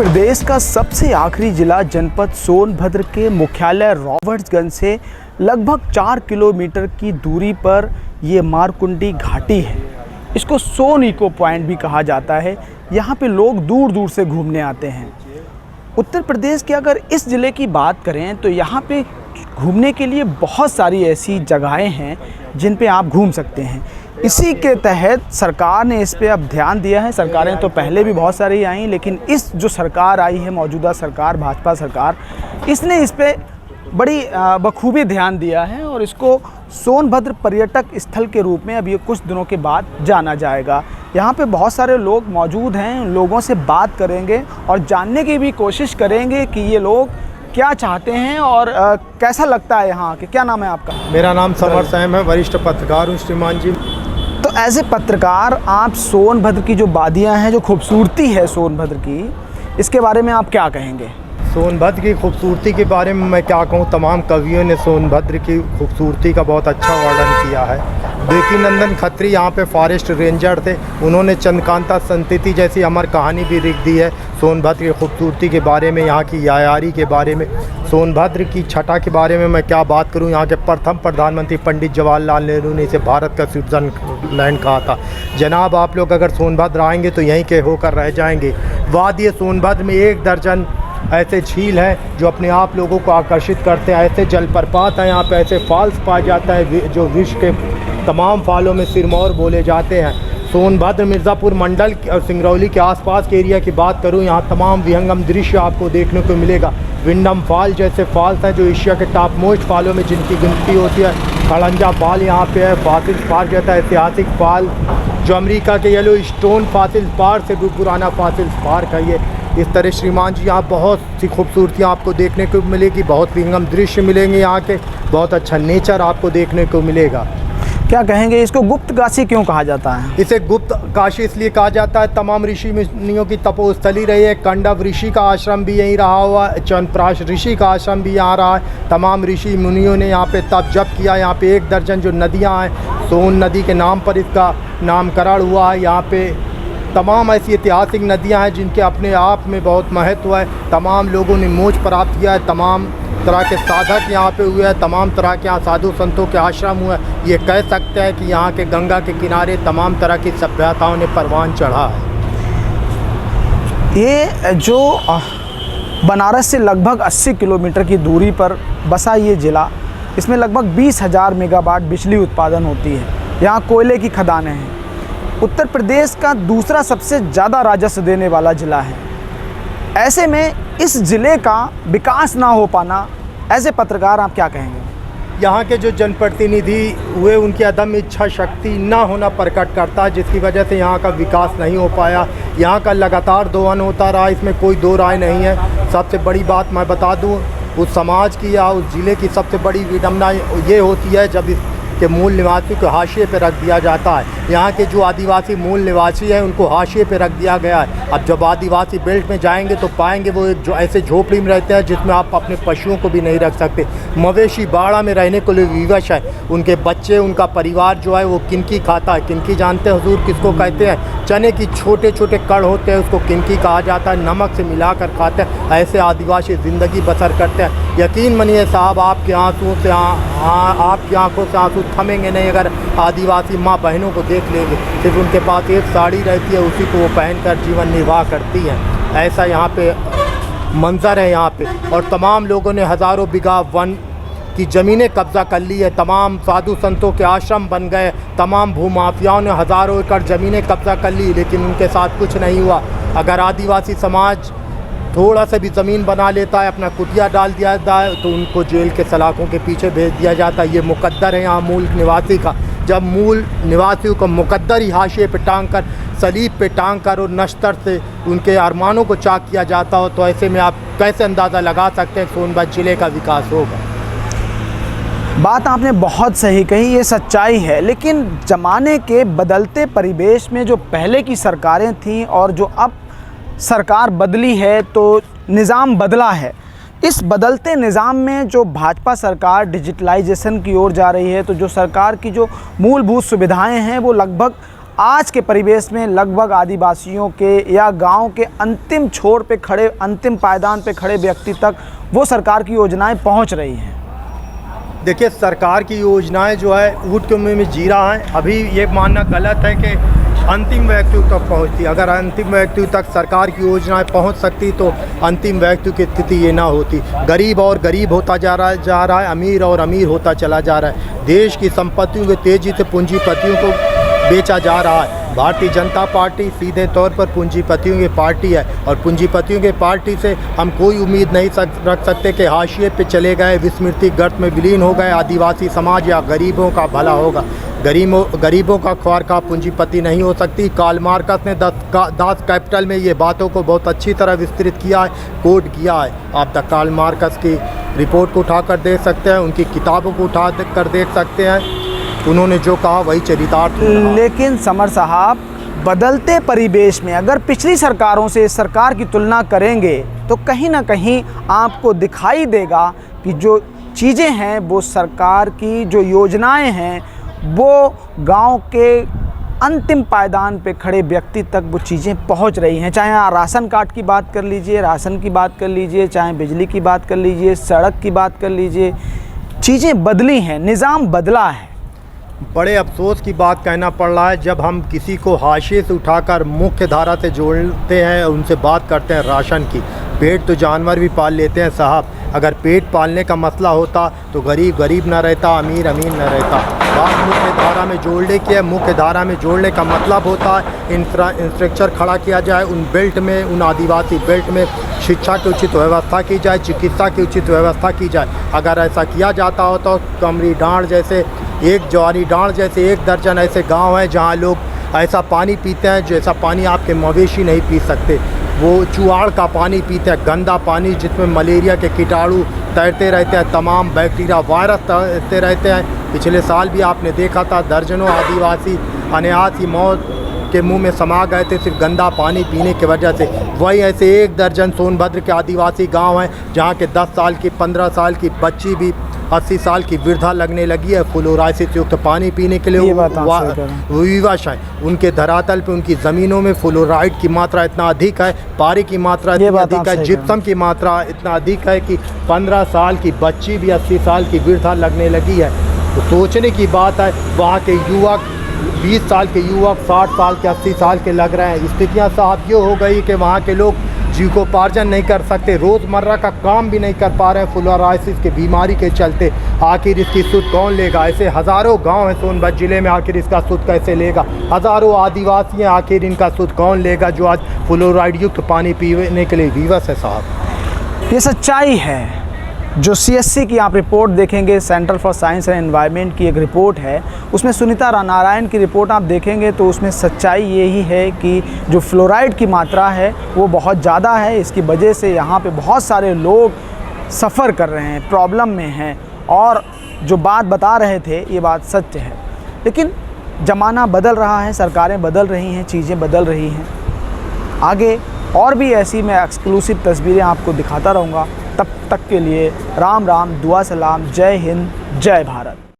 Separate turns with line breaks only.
प्रदेश का सबसे आखिरी जिला जनपद सोनभद्र के मुख्यालय रॉबर्ट्सगंज से लगभग 4 किलोमीटर की दूरी पर ये मारकुंडी घाटी है। इसको सोन इको पॉइंट भी कहा जाता है। यहाँ पे लोग दूर दूर से घूमने आते हैं। उत्तर प्रदेश के अगर इस ज़िले की बात करें तो यहाँ पे घूमने के लिए बहुत सारी ऐसी जगहें हैं जिन पे आप घूम सकते हैं। इसी के तहत सरकार ने इस पे अब ध्यान दिया है। सरकारें तो पहले भी बहुत सारी आई, लेकिन इस जो सरकार आई है, मौजूदा सरकार, भाजपा सरकार, इसने इस पे बड़ी बखूबी ध्यान दिया है और इसको सोनभद्र पर्यटक स्थल के रूप में अब ये कुछ दिनों के बाद जाना जाएगा। यहाँ पे बहुत सारे लोग मौजूद हैं, लोगों से बात करेंगे और जानने की भी कोशिश करेंगे कि ये लोग क्या चाहते हैं और कैसा लगता है यहाँ के। क्या नाम है आपका?
मेरा नाम समर सैम है, वरिष्ठ पत्रकार हूँ श्रीमान जी।
तो एज ए पत्रकार आप सोनभद्र की जो वादियाँ हैं, जो खूबसूरती है सोनभद्र की, इसके बारे में आप क्या कहेंगे?
सोनभद्र की खूबसूरती के बारे में मैं क्या कहूँ, तमाम कवियों ने सोनभद्र की खूबसूरती का बहुत अच्छा वर्णन किया है। देवकीनंदन खत्री यहाँ पे फॉरेस्ट रेंजर थे, उन्होंने चंद्रकांता संतति जैसी अमर कहानी भी लिख दी है सोनभद्र की खूबसूरती के बारे में, यहाँ की यायारी के बारे में। सोनभद्र की छटा के बारे में मैं क्या बात करूँ। यहाँ के प्रथम प्रधानमंत्री पंडित जवाहरलाल नेहरू ने इसे भारत का स्विट्ज़रलैंड कहा था। जनाब, आप लोग अगर सोनभद्र आएंगे तो यहीं के होकर रह जाएंगे। वादिय सोनभद्र में 1 दर्जन ऐसे झील हैं जो अपने आप लोगों को आकर्षित करते हैं। ऐसे जलप्रपात हैं यहाँ पे, ऐसे फॉल्स पाया जाता है जो विश्व के तमाम फॉलों में सिरमौर बोले जाते हैं। सोनभद्र, मिर्ज़ापुर मंडल और सिंगरौली के आसपास के एरिया की बात करूँ, यहाँ तमाम विहंगम दृश्य आपको देखने को मिलेगा। विंडम फॉल जैसे फॉल्स हैं जो एशिया के टॉप मोस्ट फॉलों में जिनकी गिनती होती है। खड़ंजा फॉल यहाँ पे है। फॉसिल्स पार्क जैसा ऐतिहासिक फॉल जो अमेरिका के येलो स्टोन फॉसिल्स पार्क से भी पुराना फॉसिल्स पार्क है ये। इस तरह श्रीमान जी यहाँ बहुत सी खूबसूरतियाँ आपको देखने को मिलेगी, बहुत विहंगम दृश्य मिलेंगे यहाँ के, बहुत अच्छा नेचर आपको देखने को मिलेगा।
क्या कहेंगे, इसको गुप्त काशी क्यों कहा जाता है?
इसे गुप्त काशी इसलिए कहा जाता है, तमाम ऋषि मुनियों की तपोस्थली रही है। कंडव ऋषि का आश्रम भी यहीं रहा हुआ है, चंद्रप्राश ऋषि का आश्रम भी यहाँ रहा है। तमाम ऋषि मुनियों ने यहाँ पे तप जप किया। यहाँ पे 1 दर्जन जो नदियाँ हैं, सोन नदी के नाम पर इसका नामकरण हुआ है। यहाँ पे तमाम ऐसी ऐतिहासिक नदियाँ हैं जिनके अपने आप में बहुत महत्व है। तमाम लोगों ने मोक्ष प्राप्त किया है, तमाम तरह के साधक यहाँ पे हुए हैं, तमाम तरह के यहाँ साधु संतों के आश्रम हुए हैं। ये कह सकते हैं कि यहाँ के गंगा के किनारे तमाम तरह की सभ्यताओं ने परवान चढ़ा है।
ये जो बनारस से लगभग 80 किलोमीटर की दूरी पर बसा ये ज़िला, इसमें लगभग 20,000 मेगावाट बिजली उत्पादन होती है। यहाँ कोयले की खदानें हैं। उत्तर प्रदेश का दूसरा सबसे ज़्यादा राजस्व देने वाला ज़िला है। ऐसे में इस ज़िले का विकास ना हो पाना, ऐसे पत्रकार आप क्या कहेंगे?
यहाँ के जो जनप्रतिनिधि हुए उनकी अदम्य इच्छा शक्ति ना होना प्रकट करता है, जिसकी वजह से यहाँ का विकास नहीं हो पाया। यहाँ का लगातार दोहन होता रहा, इसमें कोई दो राय नहीं है। सबसे बड़ी बात मैं बता दूँ, उस समाज की या उस ज़िले की सबसे बड़ी विडंबना ये होती है जब के मूल निवासी को हाशिए पे रख दिया जाता है। यहाँ के जो आदिवासी मूल निवासी हैं उनको हाशिए पे रख दिया गया है। अब जब आदिवासी बेल्ट में जाएंगे तो पाएंगे वो जो ऐसे झोपड़ी में रहते हैं जिसमें आप अपने पशुओं को भी नहीं रख सकते। मवेशी बाड़ा में रहने को लिए विवश है। उनके बच्चे, उनका परिवार जो है वो किनकी खाता है। किनकी जानते हैं हुजूर किसको कहते हैं? चने की छोटे छोटे कड़ होते हैं, उसको किनकी कहा जाता है। नमक से मिलाकर खाते हैं। ऐसे आदिवासी ज़िंदगी बसर करते हैं। यकीन मानिए साहब, आपके आंसुओं से आपकी आंखों से आंसू थमेंगे नहीं अगर आदिवासी माँ बहनों को देख लेंगे। सिर्फ उनके पास एक साड़ी रहती है, उसी को वो पहनकर जीवन निर्वाह करती हैं। ऐसा यहाँ पे मंजर है यहाँ पे। और तमाम लोगों ने हज़ारों बीघा वन की ज़मीनें कब्ज़ा कर ली है। तमाम साधु संतों के आश्रम बन गए। तमाम भूमाफियाओं ने हज़ारों एकड़ ज़मीनें कब्ज़ा कर ली, लेकिन उनके साथ कुछ नहीं हुआ। अगर आदिवासी समाज थोड़ा सा भी ज़मीन बना लेता है, अपना कुटिया डाल दिया जाता है, तो उनको जेल के सलाखों के पीछे भेज दिया जाता है। ये मुकद्दर है यहाँ मूल निवासी का। जब मूल निवासियों को मुकद्दर ही हाशिए पे टांग कर, सलीब पे टांग कर और नश्तर से उनके अरमानों को चाक किया जाता हो, तो ऐसे में आप कैसे अंदाज़ा लगा सकते हैं सोनभद्र ज़िले का विकास होगा?
बात आपने बहुत सही कही, ये सच्चाई है। लेकिन ज़माने के बदलते परिवेश में जो पहले की सरकारें थीं और जो अब सरकार बदली है तो निज़ाम बदला है। इस बदलते निज़ाम में जो भाजपा सरकार डिजिटलाइजेशन की ओर जा रही है, तो जो सरकार की जो मूलभूत सुविधाएं हैं वो लगभग आज के परिवेश में लगभग आदिवासियों के या गांव के अंतिम छोर पे खड़े, अंतिम पायदान पे खड़े व्यक्ति तक वो सरकार की योजनाएं पहुंच रही हैं?
देखिए, सरकार की योजनाएं जो है ऊँट के मुँह में जीरा है। अभी ये मानना गलत है कि अंतिम व्यक्तियों तक पहुंचती। अगर अंतिम व्यक्तियों तक सरकार की योजनाएं पहुंच सकती तो अंतिम व्यक्तियों की स्थिति ये ना होती। गरीब और गरीब होता जा रहा है, अमीर और अमीर होता चला जा रहा है। देश की संपत्तियों को तेज़ी से पूंजीपतियों को बेचा जा रहा है। भारतीय जनता पार्टी सीधे तौर पर पूंजीपतियों की पार्टी है और पूंजीपतियों की पार्टी से हम कोई उम्मीद नहीं रख सकते कि हाशिए पे चले गए, विस्मृति गर्त में विलीन हो गए आदिवासी समाज या गरीबों का भला होगा। गरीबों का ख्वारखा पूंजीपति नहीं हो सकती। कार्ल मार्क्स ने दास कैपिटल में ये बातों को बहुत अच्छी तरह विस्तृत किया है, कोट किया है। आप द कार्ल मार्क्स की रिपोर्ट को उठाकर देख सकते हैं, उनकी किताबों को उठा कर देख सकते हैं। उन्होंने जो कहा वही चरितार्थ।
लेकिन समर साहब, बदलते परिवेश में अगर पिछली सरकारों से इस सरकार की तुलना करेंगे तो कहीं ना कहीं आपको दिखाई देगा कि जो चीज़ें हैं, वो सरकार की जो योजनाएं हैं, वो गांव के अंतिम पायदान पे खड़े व्यक्ति तक वो चीज़ें पहुंच रही हैं। चाहे आप राशन कार्ड की बात कर लीजिए, राशन की बात कर लीजिए, चाहे बिजली की बात कर लीजिए, सड़क की बात कर लीजिए, चीज़ें बदली हैं, निज़ाम बदला है।
बड़े अफसोस की बात कहना पड़ रहा है, जब हम किसी को हाशिए से उठाकर मुख्य धारा से जोड़ते हैं, उनसे बात करते हैं राशन की। पेट तो जानवर भी पाल लेते हैं साहब। अगर पेट पालने का मसला होता तो गरीब गरीब ना रहता, अमीर अमीर ना रहता। बात मुख्य धारा में जोड़ने की है। मुख्य धारा में जोड़ने का मतलब होता है इंफ्रास्ट्रक्चर खड़ा किया जाए उन बेल्ट में, उन आदिवासी बेल्ट में। शिक्षा की उचित व्यवस्था की जाए, चिकित्सा की उचित व्यवस्था की जाए। अगर ऐसा किया जाता हो तो कमरी डांड जैसे, एक जवानी डांड जैसे 1 दर्जन ऐसे गांव हैं जहां लोग ऐसा पानी पीते हैं जैसा पानी आपके मवेशी नहीं पी सकते। वो चुआड़ का पानी पीते हैं, गंदा पानी जिसमें मलेरिया के कीटाणु तैरते रहते हैं, तमाम बैक्टीरिया वायरस तैरते रहते हैं। पिछले साल भी आपने देखा था दर्जनों आदिवासी अनायास ही मौत के मुंह में समा गए थे सिर्फ गंदा पानी पीने की वजह से। वही ऐसे 1 दर्जन सोनभद्र के आदिवासी गांव हैं जहां के 10 साल की 15 साल की बच्ची भी 80 साल की वृद्धा लगने लगी है फ्लोराइसिस युक्त पानी पीने के लिए। विवश है। उनके धरातल पे, उनकी ज़मीनों में फ्लोराइड की मात्रा इतना अधिक है, पानी की मात्रा इतनी अधिक है, जिप्सम की मात्रा इतना अधिक है कि 15 साल की बच्ची भी 80 साल की वृद्धा लगने लगी है। तो सोचने की बात है, वहाँ के युवक 20 साल के युवक 60 साल के 80 साल के लग रहे हैं। स्थितियाँ साहब ये हो गई कि वहाँ के लोग जीविकोपार्जन नहीं कर सकते, रोज़मर्रा का काम भी नहीं कर पा रहे हैं फ्लोराइसिस के बीमारी के चलते। आखिर इसकी सुध कौन लेगा? ऐसे हज़ारों गांव हैं सोनभद्र ज़िले में, आखिर इसका सुध कैसे लेगा? हज़ारों आदिवासी हैं, आखिर इनका सुध कौन लेगा जो आज फ्लोराइड युक्त पानी पीने के लिए विवश है साहब।
ये सच्चाई है। जो CSC की आप रिपोर्ट देखेंगे, centre for science and environment की एक रिपोर्ट है, उसमें सुनीता नारायण की रिपोर्ट आप देखेंगे तो उसमें सच्चाई यही है कि जो फ्लोराइड की मात्रा है वो बहुत ज़्यादा है। इसकी वजह से यहाँ पे बहुत सारे लोग सफ़र कर रहे हैं, प्रॉब्लम में हैं, और जो बात बता रहे थे ये बात सत्य है। लेकिन ज़माना बदल रहा है, सरकारें बदल रही हैं, चीज़ें बदल रही हैं। आगे और भी ऐसी मैं एक्सक्लूसिव तस्वीरें आपको दिखाता रहूँगा। तब तक के लिए राम राम, दुआ सलाम, जय हिंद, जय भारत।